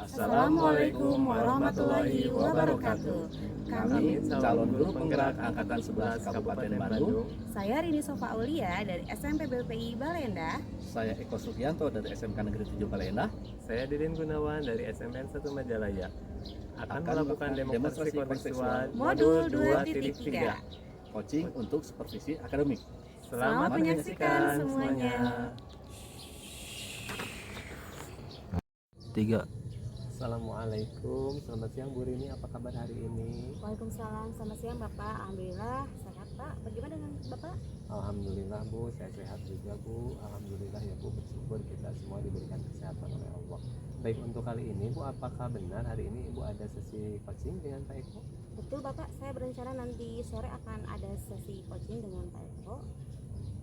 Assalamualaikum warahmatullahi wabarakatuh. Kami calon guru penggerak Angkatan 11 Kabupaten Bandung. Saya Rini Sofa Aulia dari SMP BPI Balenda. Saya Eko Sugianto dari SMK Negeri 7 Balenda. Saya Didin Gunawan dari SMN 1 Majalaya. Akan melakukan demonstrasi kontekstual Modul 2.3. Coaching untuk supervisi akademik. Selamat menyaksikan semuanya. 3. Assalamualaikum, selamat siang Bu Rini, apa kabar hari ini? Waalaikumsalam, selamat siang Bapak. Alhamdulillah sehat Pak. Bagaimana dengan Bapak? Alhamdulillah Bu, saya sehat juga Bu. Alhamdulillah ya Bu, bersyukur kita semua diberikan kesehatan oleh Allah. Baik, untuk kali ini Bu, apakah benar hari ini Ibu ada sesi coaching dengan Pak Eko? Betul Bapak, saya berencana nanti sore akan ada sesi coaching dengan Pak Eko.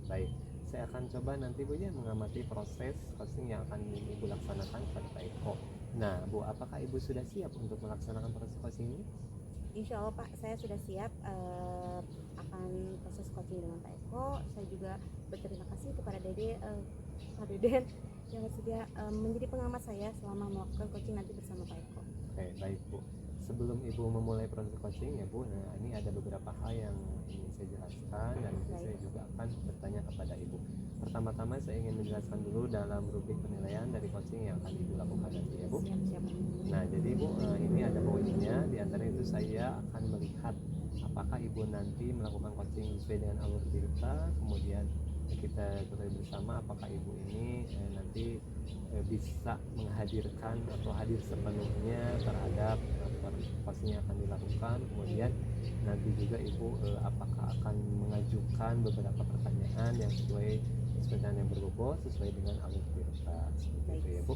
Baik, saya akan coba nanti Bu ya mengamati proses coaching yang akan Ibu laksanakan pada Pak Eko. Nah Bu, apakah Ibu sudah siap untuk melaksanakan proses coaching ini? Insya Allah Pak, saya sudah siap akan proses coaching dengan Pak Eko. Saya juga berterima kasih kepada Pak Deden yang sudah menjadi pengamat saya selama melakukan coaching nanti bersama Pak Eko. Oke, baik Bu. Sebelum Ibu memulai proses coaching ya Bu, nah ini ada beberapa hal yang ingin saya jelaskan dan saya juga akan bertanya kepada Ibu. Pertama-tama saya ingin menjelaskan dulu dalam rubrik penilaian dari coaching yang akan Ibu lakukan nanti ya Bu. Siap. Nah jadi Bu, ini ada poinnya. Di antara itu saya akan melihat apakah Ibu nanti melakukan coaching sesuai dengan alur cerita, kemudian kita ketahui bersama apakah Ibu ini nanti bisa menghadirkan atau hadir sepenuhnya terhadap coaching yang akan dilakukan. Kemudian nanti juga Ibu apakah akan mengajukan beberapa pertanyaan yang sesuai dengan yang berbobot sesuai dengan alur cerita seperti itu ya Bu.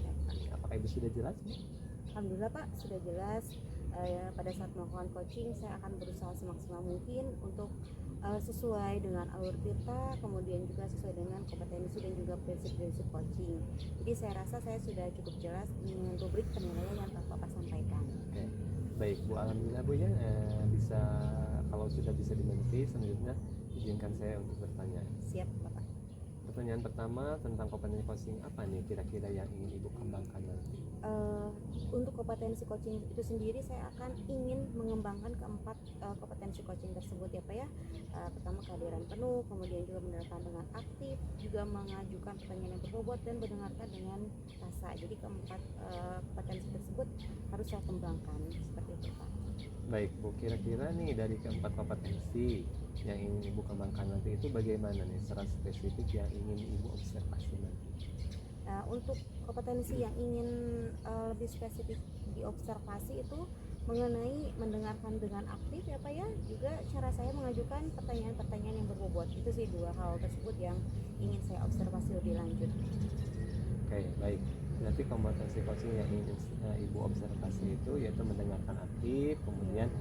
Apakah Ibu sudah jelas Bu? Alhamdulillah Pak, sudah jelas. Pada saat melakukan coaching saya akan berusaha semaksimal mungkin untuk sesuai dengan alur tirta, kemudian juga sesuai dengan kompetensi dan juga prinsip-prinsip coaching. Jadi saya rasa saya sudah cukup jelas dengan rubrik penilaian yang Bapak sampaikan. Oke. Baik Bu, alhamdulillah Bu ya, bisa kalau sudah bisa dimengerti. Selanjutnya izinkan saya untuk bertanya. Siap Bapak. Pertanyaan pertama tentang kompetensi coaching apa nih kira-kira yang ingin Ibu kembangkan nanti? Untuk kompetensi coaching itu sendiri saya akan ingin mengembangkan keempat kompetensi coaching tersebut ya Pak ya. Pertama kehadiran penuh, kemudian juga mendengarkan dengan aktif, juga mengajukan pertanyaan yang berbobot dan mendengarkan dengan rasa. Jadi keempat kompetensi tersebut harus saya kembangkan seperti itu Pak. Baik Bu, kira-kira nih dari keempat kompetensi yang ingin Ibu kembangkan nanti itu bagaimana nih secara spesifik yang ingin Ibu observasi nanti? Untuk kompetensi yang ingin lebih spesifik diobservasi itu mengenai mendengarkan dengan aktif ya Pak ya, juga cara saya mengajukan pertanyaan-pertanyaan yang berbobot. Itu sih dua hal tersebut yang ingin saya observasi lebih lanjut. Oke, baik. Berarti kompetensi coaching yang ingin Ibu observasi itu yaitu mendengarkan aktif, kemudian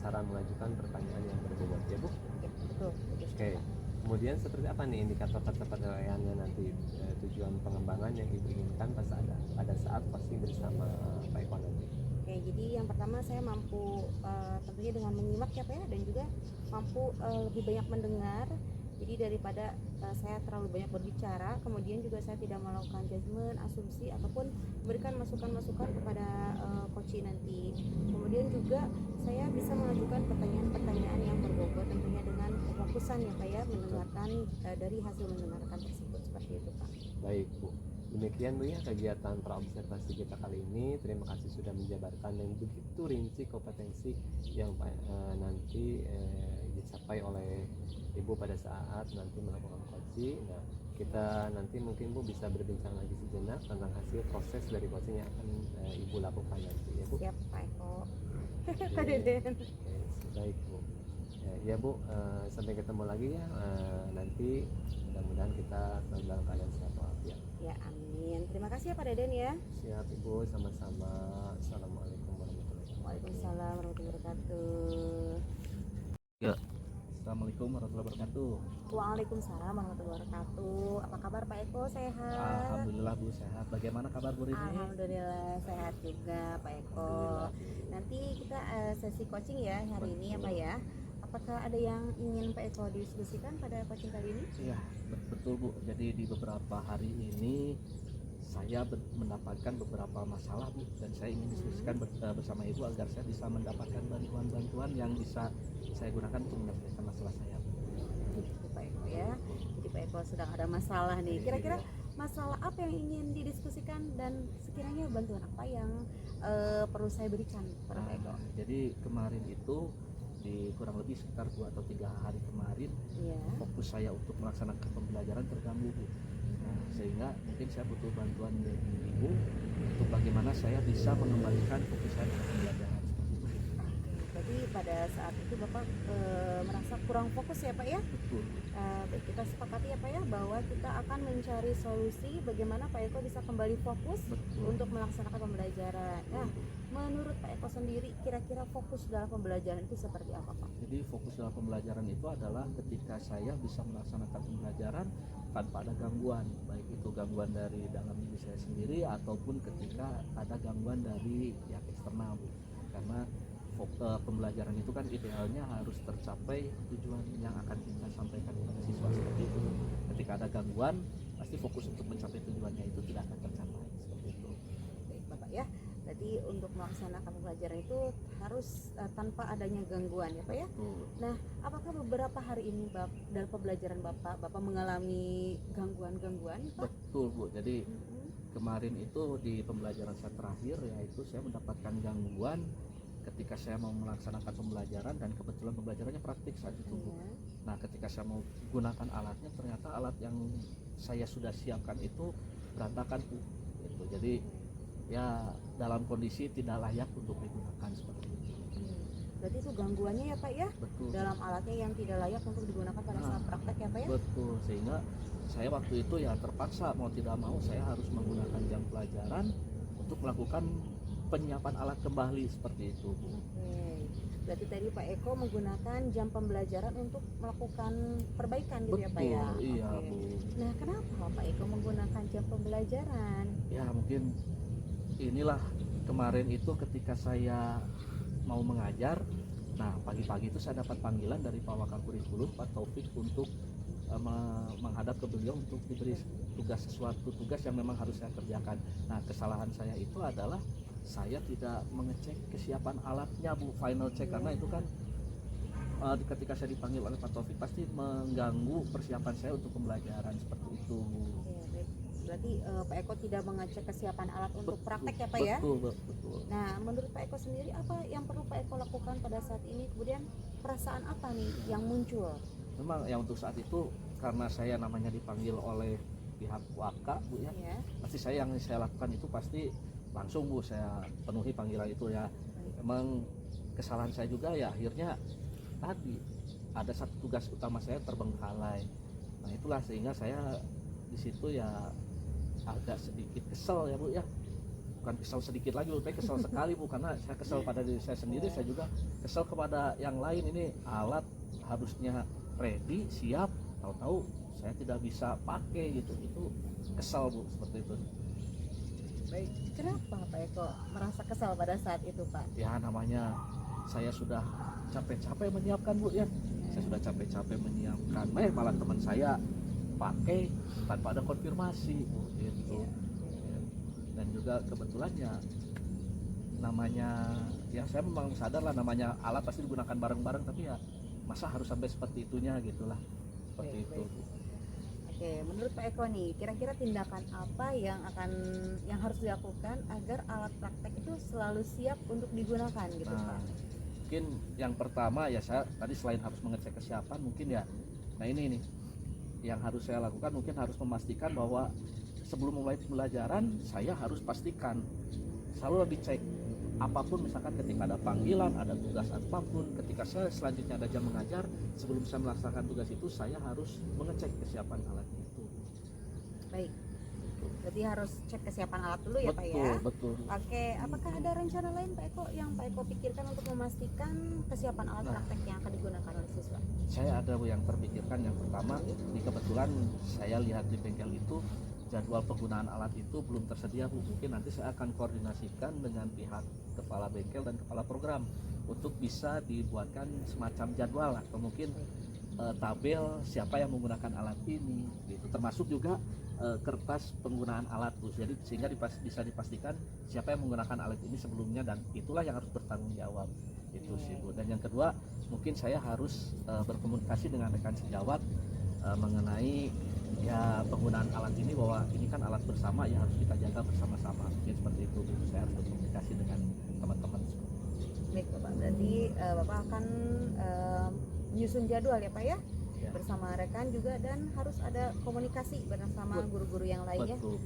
cara mengajukan pertanyaan yang berbobot ya Bu? Ya, betul. Oke. Kemudian seperti apa nih indikator penilaiannya nanti, tujuan pengembangan yang Ibu inginkan pada saat coaching bersama Pak Eko nanti? Oke, jadi yang pertama saya mampu tentunya dengan menyimak ya Pak ya, dan juga mampu lebih banyak mendengar. Jadi daripada saya terlalu banyak berbicara, kemudian juga saya tidak melakukan judgement, asumsi ataupun memberikan masukan-masukan kepada coaching nanti. Kemudian juga saya bisa mengajukan pertanyaan-pertanyaan yang berbobot tentunya dengan fokusan ya Pak ya, mendengarkan dari hasil mendengarkan tersebut seperti itu Pak. Baik Bu, demikian Bu ya kegiatan praobservasi kita kali ini. Terima kasih sudah menjabarkan dan begitu rinci kompetensi yang nanti dicapai oleh Ibu pada saat nanti melakukan coaching. Nah, kita nanti mungkin Bu bisa berbincang lagi sejenak tentang hasil proses dari coaching yang akan Ibu lakukan nanti ya Bu. Siap Pak Eko. Pak Deden. Baik Bu. Ya Bu, sampai ketemu lagi ya nanti. Mudah-mudahan kita dalam keadaan sehat walafiat. Ya amin. Terima kasih ya Pak Deden ya. Siap Ibu, sama-sama. Assalamualaikum warahmatullahi wabarakatuh. Waalaikumsalam warahmatullahi wabarakatuh. Ya. Assalamualaikum warahmatullahi wabarakatuh. Waalaikumsalam warahmatullahi wabarakatuh. Apa kabar Pak Eko? Sehat? Alhamdulillah Bu sehat. Bagaimana kabar Bu Rini? Alhamdulillah sehat juga Pak Eko. Nanti kita sesi coaching ya hari ini ya Pak ya. Apakah ada yang ingin Pak Eko diskusikan pada coaching kali ini? Iya betul Bu. Jadi di beberapa hari ini saya mendapatkan beberapa masalah Bu, dan saya ingin diskusikan bersama Ibu agar saya bisa mendapatkan bantuan-bantuan yang bisa saya gunakan untuk menyelesaikan masalah saya Bu. Gitu Pak Eko ya. Jadi Pak Eko sedang ada masalah nih. Kira-kira masalah apa yang ingin didiskusikan dan sekiranya bantuan apa yang perlu saya berikan kepada Pak Eko? Jadi kemarin itu di kurang lebih sekitar 2 atau 3 hari kemarin, Iya. fokus saya untuk melaksanakan pembelajaran terganggu Bu. Nah, sehingga mungkin saya butuh bantuan dari Ibu untuk bagaimana saya bisa mengembalikan fokus saya ke pembelajaran seperti itu. Berarti pada saat itu Bapak merasa kurang fokus ya Pak ya? Betul. Baik, kita sepakati ya Pak ya bahwa kita akan mencari solusi bagaimana Pak Eko bisa kembali fokus Betul. untuk melaksanakan pembelajaran. Nah, menurut Pak Eko sendiri kira-kira fokus dalam pembelajaran itu seperti apa Pak? Jadi fokus dalam pembelajaran itu adalah ketika saya bisa melaksanakan pembelajaran tanpa ada gangguan, baik itu gangguan dari dalam diri saya sendiri ataupun ketika ada gangguan dari pihak eksternal Bu. Karena pembelajaran itu kan idealnya harus tercapai tujuan yang akan kita sampaikan kepada siswa seperti itu. Ketika ada gangguan, pasti fokus untuk mencapai tujuannya itu tidak akan tercapai seperti itu. Baik Bapak ya. Berarti untuk melaksanakan pembelajaran itu harus tanpa adanya gangguan ya Pak ya. Nah, apakah beberapa hari ini dalam pembelajaran Bapak mengalami gangguan-gangguan Pak? Betul Bu. Jadi kemarin itu di pembelajaran saya terakhir, yaitu saya mendapatkan gangguan ketika saya mau melaksanakan pembelajaran, dan kebetulan pembelajarannya praktik saat itu Bu. Iya. Nah, ketika saya mau gunakan alatnya, ternyata alat yang saya sudah siapkan itu berantakan Bu. Gitu. Jadi ya dalam kondisi tidak layak untuk digunakan seperti itu. Berarti itu gangguannya ya Pak ya? Betul. Dalam alatnya yang tidak layak untuk digunakan pada saat praktek ya Pak ya? Betul, sehingga saya waktu itu ya terpaksa mau tidak mau saya harus menggunakan jam pelajaran untuk melakukan penyiapan alat kembali seperti itu Bu. Oke. Berarti tadi Pak Eko menggunakan jam pembelajaran untuk melakukan perbaikan gitu ya Pak ya? Iya Oke. Bu. Nah, kenapa Pak Eko menggunakan jam pembelajaran? Ya mungkin inilah kemarin itu ketika saya mau mengajar, nah pagi-pagi itu saya dapat panggilan dari Pak Wakil Kurikulum Pak Taufik untuk menghadap ke beliau untuk diberi sesuatu tugas yang memang harus saya kerjakan. Nah, kesalahan saya itu adalah saya tidak mengecek kesiapan alatnya Bu, final check, karena itu kan ketika saya dipanggil oleh Pak Taufik pasti mengganggu persiapan saya untuk pembelajaran seperti itu. Oke, baik. Berarti Pak Eko tidak mengecek kesiapan alat untuk praktek ya Pak ya? Betul. Nah, menurut Pak Eko sendiri apa yang perlu Pak Eko lakukan pada saat ini? Kemudian perasaan apa nih yang muncul? Memang ya untuk saat itu karena saya namanya dipanggil oleh pihak Waka Bu ya, Ya. pasti yang saya lakukan itu pasti langsung Bu saya penuhi panggilan itu ya. Memang kesalahan saya juga ya akhirnya tadi ada satu tugas utama saya terbengkalai. Nah itulah sehingga saya di situ ya agak sedikit kesel ya Bu ya. Bukan kesel sedikit lagi, tapi kesel sekali Bu, karena saya kesel pada diri saya sendiri, saya juga kesel kepada yang lain. Ini alat harusnya ready, siap, tahu-tahu saya tidak bisa pakai gitu. Itu kesel Bu, seperti itu. Baik. Kenapa Pak Eko merasa kesal pada saat itu Pak? Ya namanya saya sudah capek-capek menyiapkan Bu ya. Saya sudah capek-capek menyiapkan, malah teman saya pakai tanpa ada konfirmasi Bu gitu. Dan juga kebetulannya namanya ya saya memang sadar lah namanya alat pasti digunakan bareng-bareng, tapi ya masa harus sampai seperti itunya gitulah, seperti itu. Oke, menurut Pak Eko nih, kira-kira tindakan apa yang harus dilakukan agar alat praktek itu selalu siap untuk digunakan gitu Nah, Pak? mungkin yang pertama ya saya tadi selain harus mengecek kesiapan mungkin ya, nah ini nih yang harus saya lakukan, mungkin harus memastikan bahwa sebelum mulai pembelajaran saya harus pastikan selalu dicek apapun, misalkan ketika ada panggilan, ada tugas apapun, ketika saya selanjutnya ada jam mengajar, sebelum saya melaksanakan tugas itu saya harus mengecek kesiapan alat itu. Baik, berarti harus cek kesiapan alat dulu ya Pak ya? Betul. Oke, apakah ada rencana lain Pak Eko yang Pak Eko pikirkan untuk memastikan kesiapan alat praktek yang akan digunakan oleh siswa? Saya ada yang terpikirkan. Yang pertama, ini kebetulan saya lihat di bengkel itu jadwal penggunaan alat itu belum tersedia Bu. Mungkin nanti saya akan koordinasikan dengan pihak kepala bengkel dan kepala program untuk bisa dibuatkan semacam jadwal, atau mungkin tabel siapa yang menggunakan alat ini gitu, termasuk juga kertas penggunaan alat Bu. Jadi sehingga bisa dipastikan siapa yang menggunakan alat ini sebelumnya, dan itulah yang harus bertanggung jawab itu sih Bu. Dan yang kedua, mungkin saya harus berkomunikasi dengan rekan sejawat mengenai ya penggunaan alat ini, bahwa ini kan alat bersama ya, harus kita jaga bersama-sama, mungkin seperti itu Bu. Saya harus berkomunikasi dengan teman-teman. Baik Bapak, berarti Bapak akan menyusun jadwal ya Pak ya, bersama rekan juga, dan harus ada komunikasi bersama guru-guru yang lainnya, Betul.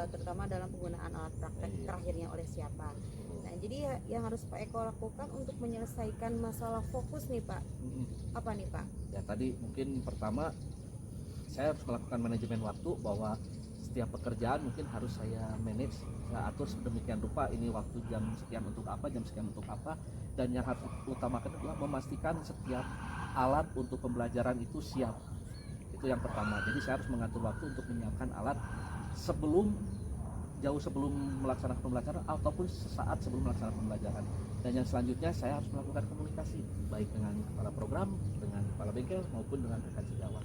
terutama dalam penggunaan alat praktek terakhirnya oleh siapa. Nah jadi yang harus Pak Eko lakukan untuk menyelesaikan masalah fokus nih Pak, apa nih Pak? Ya tadi mungkin pertama saya harus melakukan manajemen waktu, bahwa setiap pekerjaan mungkin harus saya manage, saya atur sedemikian rupa, ini waktu jam sekian untuk apa, jam sekian untuk apa. Dan yang harus utamakan adalah memastikan setiap alat untuk pembelajaran itu siap. Itu yang pertama. Jadi saya harus mengatur waktu untuk menyiapkan alat jauh sebelum melaksanakan pembelajaran ataupun sesaat sebelum melaksanakan pembelajaran. Dan yang selanjutnya saya harus melakukan komunikasi baik dengan kepala program, dengan kepala bengkel maupun dengan rekan sejawat.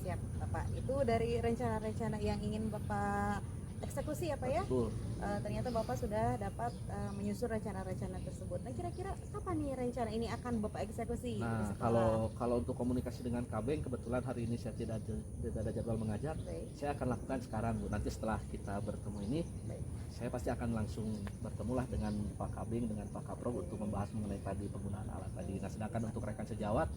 Siap Bapak, itu dari rencana-rencana yang ingin Bapak eksekusi ya Pak ya? Betul. Ternyata Bapak sudah dapat menyusun rencana-rencana tersebut. Nah kira-kira kapan nih rencana ini akan Bapak eksekusi? Nah kalau untuk komunikasi dengan Kabeng, kebetulan hari ini saya tidak ada jadwal mengajar. Baik. Saya akan lakukan sekarang Bu. Nanti setelah kita bertemu ini, Baik. saya pasti akan langsung bertemulah dengan Pak Kabeng, dengan Pak Kaprok untuk membahas mengenai tadi penggunaan alat tadi. Nah sedangkan untuk rekan sejawat,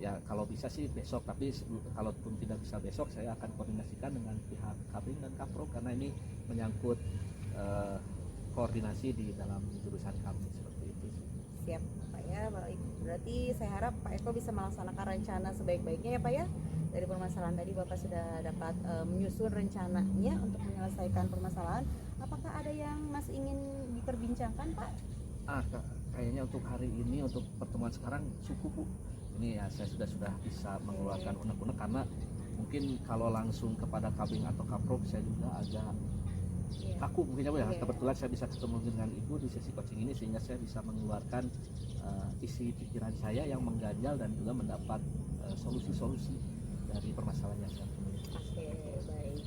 ya kalau bisa sih besok, tapi kalaupun tidak bisa besok, saya akan koordinasikan dengan pihak Kabeng dan Kaprok, karena ini menyangkut koordinasi di dalam jurusan kami, seperti itu. Siap Pak ya, baik. Berarti saya harap Pak Eko bisa melaksanakan rencana sebaik-baiknya ya Pak ya. Dari permasalahan tadi Bapak sudah dapat menyusun rencananya untuk menyelesaikan permasalahan. Apakah ada yang masih ingin diperbincangkan Pak? Kayaknya untuk hari ini, untuk pertemuan sekarang cukup Bu. Ini ya saya sudah bisa mengeluarkan unek-unek, karena mungkin kalau langsung kepada Kabing atau Kaprok saya juga agak kaku mungkin ya Bu ya. Kebetulan saya bisa ketemu dengan Ibu di sesi coaching ini, sehingga saya bisa mengeluarkan isi pikiran saya yang mengganjal dan juga mendapat solusi-solusi dari permasalahan yang saya temui. Oke, baik.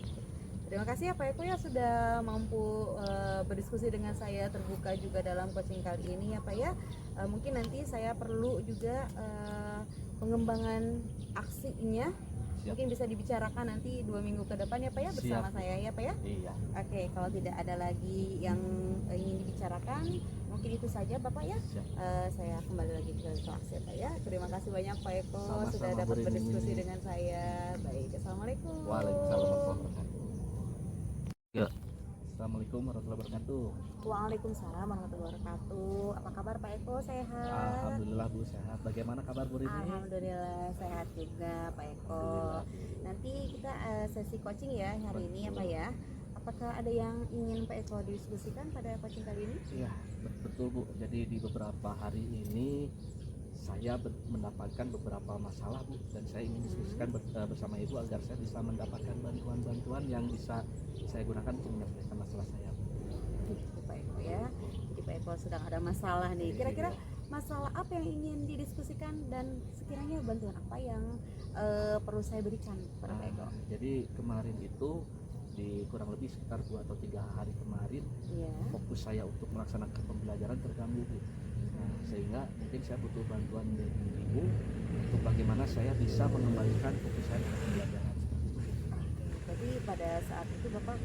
Terima kasih ya Pak Eko ya sudah mampu berdiskusi dengan saya, terbuka juga dalam coaching kali ini ya Pak ya. Mungkin nanti saya perlu juga pengembangan aksinya. Siap. Mungkin bisa dibicarakan nanti 2 minggu ke depan ya Pak ya, bersama Siap. saya ya Pak ya. Iya. Oke, kalau tidak ada lagi yang ingin dibicarakan, mungkin itu saja Bapak ya. Saya kembali lagi ke kelas ya Pak ya. Terima kasih banyak Pak Eko Sama-sama, sudah dapat Bu Rini. berdiskusi dengan saya. Baik, assalamualaikum. Waalaikumsalam warahmatullahi wabarakatuh. Ya. Assalamualaikum warahmatullahi wabarakatuh. Waalaikumsalam warahmatullahi wabarakatuh. Apa kabar Pak Eko? Sehat? Alhamdulillah Bu sehat. Bagaimana kabar Bu Rini? Alhamdulillah sehat juga Pak Eko. Alhamdulillah. Nanti kita sesi coaching ya hari ini ya Pak ya. Apakah ada yang ingin Pak Eko diskusikan pada coaching kali ini? Iya, betul Bu. Jadi di beberapa hari ini saya mendapatkan beberapa masalah Bu, dan saya ingin diskusikan bersama Ibu agar saya bisa mendapatkan bantuan-bantuan yang bisa saya gunakan untuk menyelesaikan masalah saya. Gitu Pak Eko ya. Jadi Pak Eko sedang ada masalah nih. Kira-kira masalah apa yang ingin didiskusikan, dan sekiranya bantuan apa yang perlu saya berikan kepada Pak Eko? Jadi kemarin itu di kurang lebih sekitar 2 atau 3 hari kemarin, Iya. fokus saya untuk melaksanakan pembelajaran terganggu Bu. Nah, sehingga mungkin saya butuh bantuan dari Ibu untuk bagaimana saya bisa mengembalikan fokus saya ke pembelajaran. Berarti pada saat itu Bapak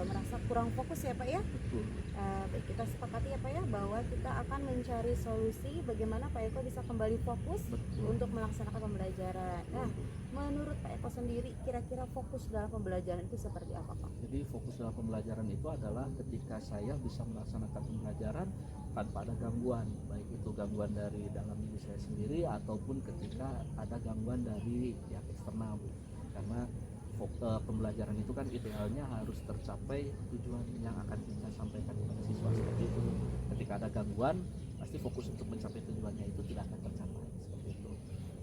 merasa kurang fokus ya Pak ya? Betul. Baik, kita sepakati ya Pak ya bahwa kita akan mencari solusi bagaimana Pak Eko bisa kembali fokus Betul. untuk melaksanakan pembelajaran. Nah, menurut Pak Eko sendiri kira-kira fokus dalam pembelajaran itu seperti apa Pak? Jadi fokus dalam pembelajaran itu adalah ketika saya bisa melaksanakan pembelajaran tanpa ada gangguan, baik itu gangguan dari dalam diri saya sendiri ataupun ketika ada gangguan dari pihak eksternal Bu. Karena pembelajaran itu kan idealnya harus tercapai tujuan yang akan kita sampaikan kepada siswa, seperti itu. Ketika ada gangguan, pasti fokus untuk mencapai tujuannya itu tidak akan tercapai, seperti itu.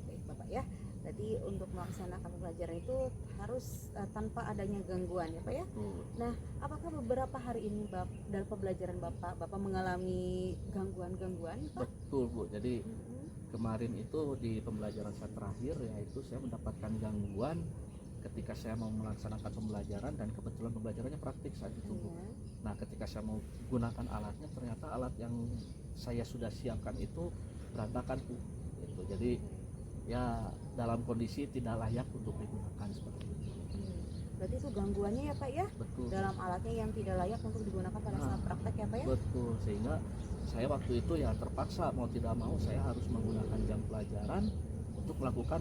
Baik Bapak ya, jadi untuk melaksanakan pembelajaran itu harus tanpa adanya gangguan ya Pak ya. Nah, apakah beberapa hari ini dalam pembelajaran Bapak mengalami gangguan-gangguan Pak? Betul Bu. Jadi kemarin itu di pembelajaran saya terakhir, yaitu saya mendapatkan gangguan ketika saya mau melaksanakan pembelajaran, dan kebetulan pembelajarannya praktik saat itu Bu. Iya. Nah ketika saya mau gunakan alatnya, ternyata alat yang saya sudah siapkan itu berantakan Bu. Gitu. Jadi ya dalam kondisi tidak layak untuk digunakan seperti itu. Berarti itu gangguannya ya Pak ya, Betul. dalam alatnya yang tidak layak untuk digunakan pada saat praktek ya Pak ya. Betul, sehingga saya waktu itu ya terpaksa mau tidak mau saya harus menggunakan jam pelajaran untuk melakukan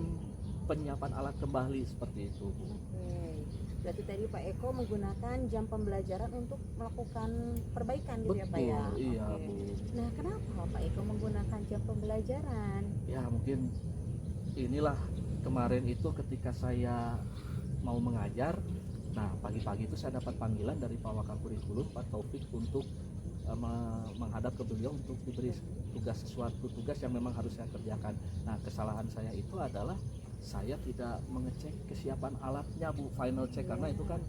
penyiapan alat kembali seperti itu Bu. Oke. Berarti tadi Pak Eko menggunakan jam pembelajaran untuk melakukan perbaikan gitu ya Pak Betul, ya. iya Oke. Bu. Nah, kenapa Pak Eko menggunakan jam pembelajaran? Ya mungkin inilah kemarin itu ketika saya mau mengajar, nah pagi-pagi itu saya dapat panggilan dari Pak Wakil Kurikulum Pak Taufik untuk menghadap ke beliau untuk diberi sesuatu tugas yang memang harus saya kerjakan. Nah kesalahan saya itu adalah saya tidak mengecek kesiapan alatnya Bu, final check, karena itu kan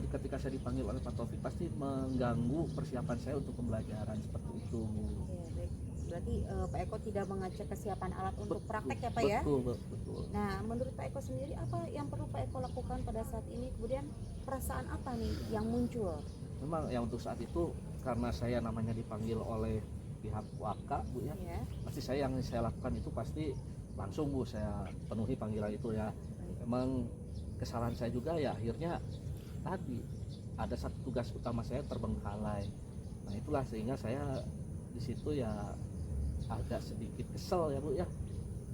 ketika saya dipanggil oleh Pak Taufik pasti mengganggu persiapan saya untuk pembelajaran seperti itu Bu. Ya, baik. Berarti Pak Eko tidak mengecek kesiapan alat untuk praktek ya Pak ya. Betul. Nah, menurut Pak Eko sendiri apa yang perlu Pak Eko lakukan pada saat ini? Kemudian perasaan apa nih yang muncul? Memang ya untuk saat itu karena saya namanya dipanggil oleh pihak Waka Bu ya, Ya. pasti saya yang saya lakukan itu pasti langsung Bu saya penuhi panggilan itu ya. Memang kesalahan saya juga ya akhirnya tadi ada satu tugas utama saya terbengkalai. Nah itulah sehingga saya di situ ya agak sedikit kesel ya Bu ya.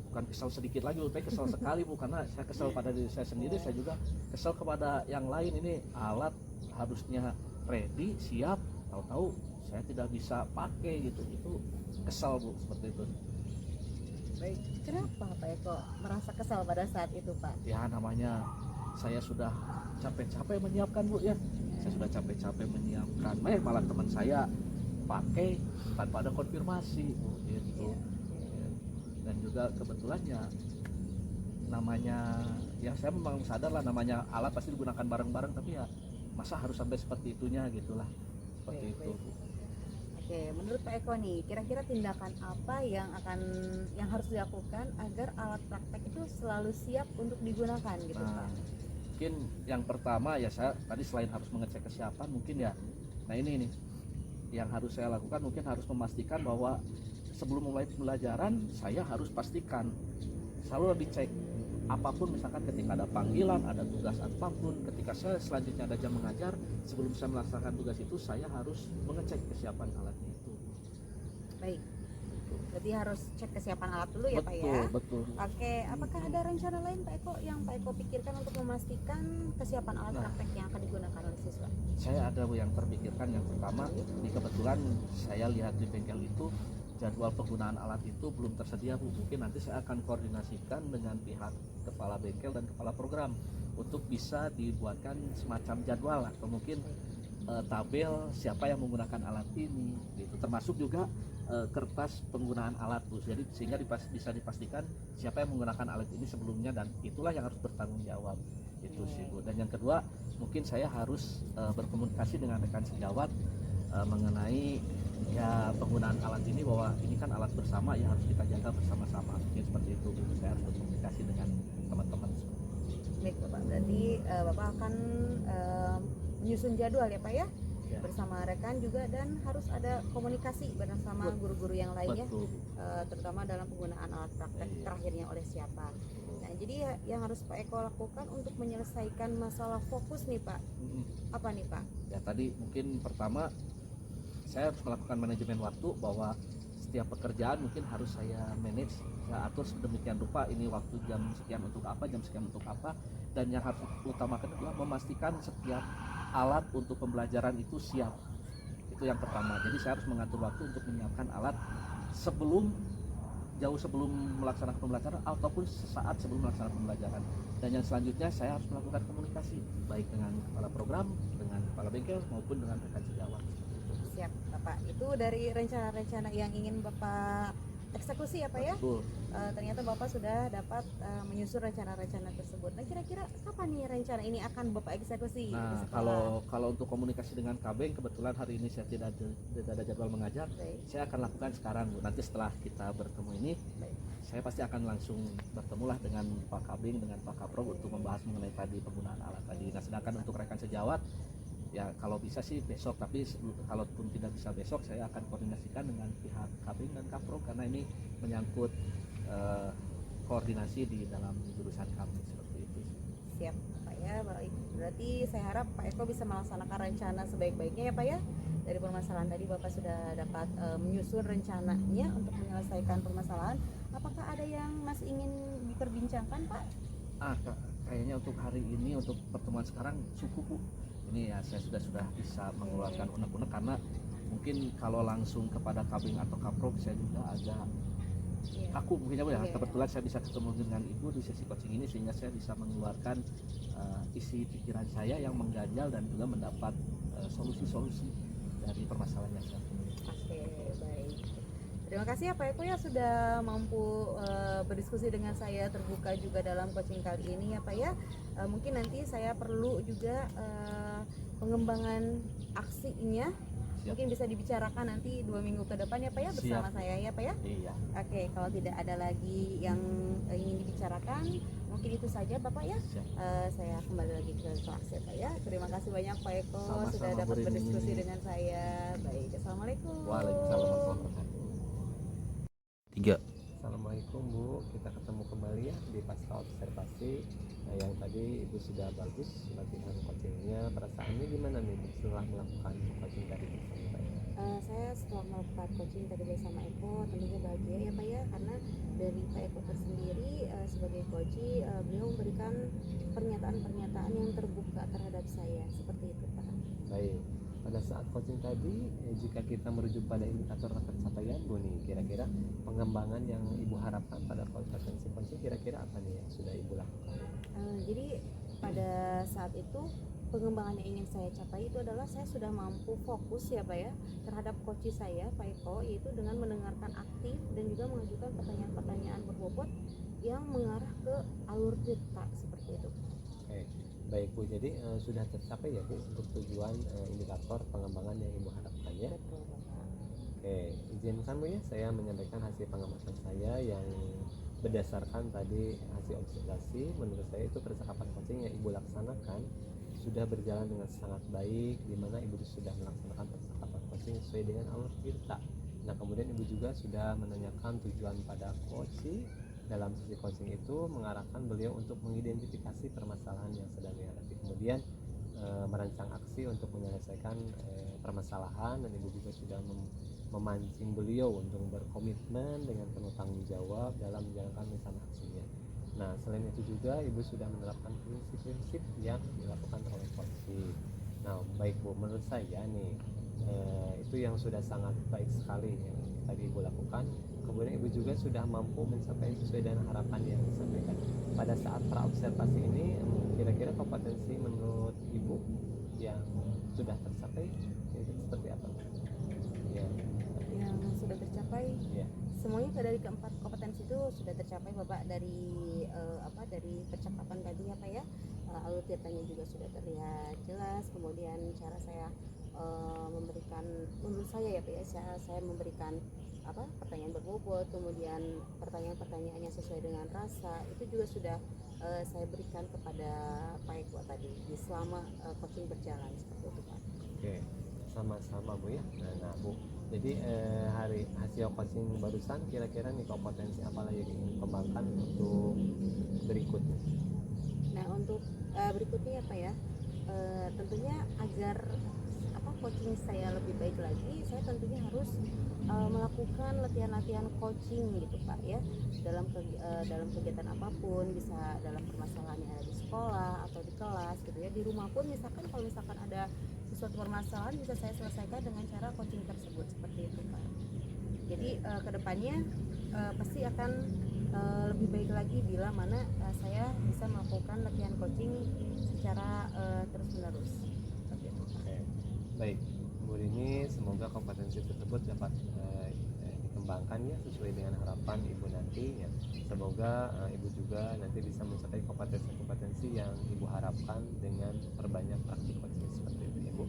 Bukan kesel sedikit lagi, tapi kesel sekali Bu, karena saya kesel pada diri saya sendiri, saya juga kesel kepada yang lain. Ini alat harusnya ready, siap, tahu-tahu saya tidak bisa pakai gitu. Itu kesel Bu, seperti itu. Baik. Kenapa Pak Eko merasa kesal pada saat itu Pak? Ya namanya saya sudah capek-capek menyiapkan Bu ya. Saya sudah capek-capek menyiapkan, malah teman saya pakai tanpa ada konfirmasi Bu gitu. Dan juga kebetulan ya namanya ya saya memang sadar lah namanya alat pasti digunakan bareng-bareng, tapi ya masa harus sampai seperti itunya gitulah, seperti itu. Oke, menurut Pak Eko nih, kira-kira tindakan apa yang harus dilakukan agar alat praktek itu selalu siap untuk digunakan gitu Nah, Pak? mungkin yang pertama ya saya tadi selain harus mengecek kesiapan mungkin ya, nah ini nih yang harus saya lakukan, mungkin harus memastikan bahwa sebelum mulai pembelajaran saya harus pastikan selalu dicek apapun, misalkan ketika ada panggilan, ada tugas apapun, ketika saya selanjutnya ada jam mengajar, sebelum saya melaksanakan tugas itu saya harus mengecek kesiapan alatnya itu. Baik, berarti harus cek kesiapan alat dulu ya Pak ya. Betul. Oke, apakah ada rencana lain Pak Eko yang Pak Eko pikirkan untuk memastikan kesiapan alat Nah. praktek yang akan digunakan oleh siswa? Saya ada yang terpikirkan. Yang pertama, ini kebetulan saya lihat di bengkel itu jadwal penggunaan alat itu belum tersedia Bu. Mungkin nanti saya akan koordinasikan dengan pihak kepala bengkel dan kepala program untuk bisa dibuatkan semacam jadwal atau mungkin tabel siapa yang menggunakan alat ini gitu. Termasuk juga kertas penggunaan alat Bu. Jadi sehingga bisa dipastikan siapa yang menggunakan alat ini sebelumnya, dan itulah yang harus bertanggung jawab. Itu sih Bu. Dan yang kedua, mungkin saya harus berkomunikasi dengan rekan sejawat mengenai ya penggunaan alat ini, bahwa ini kan alat bersama yang harus kita jaga bersama-sama, mungkin seperti itu Bu. Saya harus berkomunikasi dengan teman-teman. Baik Bapak, berarti Bapak akan menyusun jadwal ya Pak ya? Ya. Bersama rekan juga, dan harus ada komunikasi bersama guru-guru yang lainnya, Betul. terutama dalam penggunaan alat praktek Iya. terakhirnya oleh siapa. Nah, jadi yang harus Pak Eko lakukan untuk menyelesaikan masalah fokus nih Pak, apa nih Pak? Ya tadi mungkin pertama saya harus melakukan manajemen waktu, bahwa setiap pekerjaan mungkin harus saya manage, saya atur sedemikian rupa, ini waktu jam sekian untuk apa, jam sekian untuk apa. Dan yang harus utamakan adalah memastikan setiap alat untuk pembelajaran itu siap. Itu yang pertama. Jadi saya harus mengatur waktu untuk menyiapkan alat jauh sebelum melaksanakan pembelajaran ataupun sesaat sebelum melaksanakan pembelajaran. Dan yang selanjutnya saya harus melakukan komunikasi baik dengan kepala program, dengan kepala bengkel maupun dengan rekan sejawat. Siap Bapak, itu dari rencana-rencana yang ingin Bapak eksekusi ya Pak ya. Betul. Ternyata Bapak sudah dapat menyusun rencana-rencana tersebut. Nah kira-kira kapan nih rencana ini akan Bapak eksekusi di Nah, sekolah? kalau untuk komunikasi dengan Kabeng, kebetulan hari ini saya tidak ada jadwal mengajar. Baik. Saya akan lakukan sekarang, Bu. Nanti setelah kita bertemu ini, Baik. saya pasti akan langsung bertemulah dengan Pak Kabeng, dengan Pak Kaprov untuk membahas mengenai tadi penggunaan alat tadi. Nah, sedangkan untuk rekan sejawat, ya kalau bisa sih besok, tapi kalaupun tidak bisa besok, saya akan koordinasikan dengan pihak Kabeng dan Kaprov karena ini menyangkut koordinasi di dalam jurusan kami seperti itu. Siap Pak ya, baik. Berarti saya harap Pak Eko bisa melaksanakan rencana sebaik-baiknya ya Pak ya. Dari permasalahan tadi Bapak sudah dapat menyusun rencananya untuk menyelesaikan permasalahan. Apakah ada yang masih ingin diperbincangkan Pak? Kayaknya untuk hari ini, untuk pertemuan sekarang cukup, Bu. Ini ya saya sudah bisa mengeluarkan unek-unek karena mungkin kalau langsung kepada Kabing atau Kaprov saya juga agak Iya. kaku mungkin ya Bu ya. Iya. Kebetulan saya bisa ketemu dengan Ibu di sesi coaching ini sehingga saya bisa mengeluarkan isi pikiran saya yang mengganjal dan juga mendapat solusi-solusi dari permasalahan yang saya temui. Oke, baik. Terima kasih ya Pak Eko ya sudah mampu berdiskusi dengan saya, terbuka juga dalam coaching kali ini ya Pak ya. Mungkin nanti saya perlu juga pengembangan aksinya. Siap. Mungkin bisa dibicarakan nanti 2 minggu ke depan ya Pak ya bersama Siap. saya ya Pak ya. Iya. Oke, kalau tidak ada lagi yang ingin dibicarakan, mungkin itu saja Bapak ya. Siap. Saya kembali lagi ke kelas ya Pak ya. Terima kasih banyak Pak Eko Sama-sama, sudah dapat Bu Rini. berdiskusi dengan saya. Baik, assalamualaikum. Waalaikumsalam warahmatullahi wabarakatuh. 3. Assalamualaikum Bu, kita ketemu kembali ya di pasca observasi. Nah, yang tadi Ibu sudah bagus latihan coachingnya, perasaannya gimana nih setelah melakukan coaching tadi bersama saya? Saya setelah melakukan coaching tadi bersama Eko tentunya bahagia ya Pak ya, karena dari Pak Eko tersendiri sebagai coach beliau memberikan pernyataan-pernyataan yang terbuka terhadap saya seperti itu Pak. Baik, pada saat coaching tadi jika kita merujuk pada indikator pencapaian Bu nih, kira-kira pengembangan yang Ibu harapkan pada kompetensi coaching kira-kira apa nih yang sudah Ibu lakukan? Jadi pada saat itu pengembangan yang ingin saya capai itu adalah saya sudah mampu fokus ya Pak ya terhadap coach saya Pak Eko, yaitu dengan mendengarkan aktif dan juga mengajukan pertanyaan-pertanyaan berbobot yang mengarah ke alur cerita seperti itu. Oke, baik Bu, jadi sudah tercapai ya Bu untuk tujuan indikator pengembangan yang Ibu harapkan ya. Betul Bapak. Oke, izinkan Bu ya saya menyampaikan hasil pengamatan saya yang berdasarkan tadi hasil observasi. Menurut saya itu percakapan coaching yang Ibu laksanakan sudah berjalan dengan sangat baik, di mana Ibu sudah melaksanakan percakapan coaching sesuai dengan alur cerita. Nah, kemudian Ibu juga sudah menanyakan tujuan pada coaching. Dalam sesi coaching itu mengarahkan beliau untuk mengidentifikasi permasalahan yang sedang dihadapi, kemudian merancang aksi untuk menyelesaikan permasalahan, dan Ibu juga sudah memancing beliau untuk berkomitmen dengan penuh tanggung jawab dalam menjalankan rencana aksinya. Nah, selain itu juga Ibu sudah menerapkan prinsip-prinsip yang dilakukan oleh coaching. Nah, baik Bu, menurut saya nih itu yang sudah sangat baik sekali yang tadi Ibu lakukan. Kemudian Ibu juga sudah mampu mencapai sesuai dengan harapan yang disampaikan. Pada saat praobservasi ini, kira-kira kompetensi menurut Ibu yang sudah tercapai itu seperti apa? Ya, Yang sudah tercapai ya. semuanya dari keempat kompetensi itu sudah tercapai Bapak, dari percakapan tadi ya Pak ya. Alur ceritanya juga sudah terlihat jelas, kemudian cara saya memberikan, menurut saya ya Pak ya, saya memberikan pertanyaan berbobot, kemudian pertanyaan-pertanyaan yang sesuai dengan rasa itu juga sudah saya berikan kepada Pak Eko tadi di selama coaching berjalan seperti itu Pak. Oke, sama-sama Bu ya. Nah Bu, jadi hari hasil coaching barusan kira-kira nih kompetensi apa lagi yang ingin kembangkan untuk berikutnya? Nah untuk berikutnya ya Pak ya, tentunya agar coaching saya lebih baik lagi, saya tentunya harus melakukan latihan-latihan coaching gitu Pak ya, dalam kegiatan apapun, bisa dalam permasalahan yang ada di sekolah atau di kelas gitu ya, di rumah pun misalkan kalau misalkan ada sesuatu permasalahan bisa saya selesaikan dengan cara coaching tersebut seperti itu Pak. Jadi kedepannya pasti akan lebih baik lagi bila mana saya bisa melakukan latihan coaching secara terus-menerus. Oke, baik Bu Rini, semoga kompetensi tersebut dapat kembangkan ya sesuai dengan harapan ibu nanti ya. Semoga ibu juga nanti bisa mencapai kompetensi-kompetensi yang ibu harapkan dengan perbanyak praktik coaching seperti itu ibu.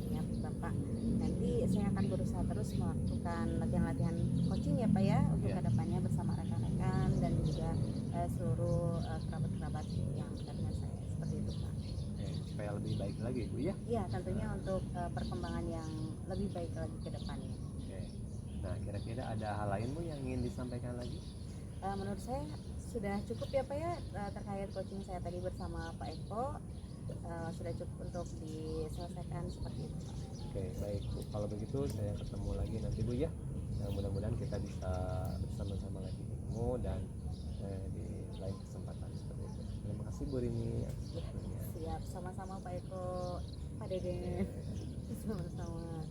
Siap Bapak. Nanti saya akan berusaha terus melakukan latihan-latihan coaching ya Pak ya untuk Ya. kedepannya bersama rekan-rekan dan juga seluruh kerabat-kerabat yang dekat dengan saya seperti itu Pak. Supaya lebih baik lagi ibu ya. Iya tentunya untuk perkembangan yang lebih baik lagi ke depannya. Oke. Nah kira-kira ada hal lain bu yang ingin disampaikan lagi? Menurut saya sudah cukup ya Pak ya terkait coaching saya tadi bersama Pak Eko. Sudah cukup untuk diselesaikan seperti itu Pak. Oke baik bu, kalau begitu saya ketemu lagi nanti bu ya. Mudah-mudahan kita bisa bersama-sama lagi ketemu dan di lain kesempatan seperti itu. Terima kasih Bu Rini atas waktunya. Siap, sama-sama Pak Eko, Pak Deden, sama-sama.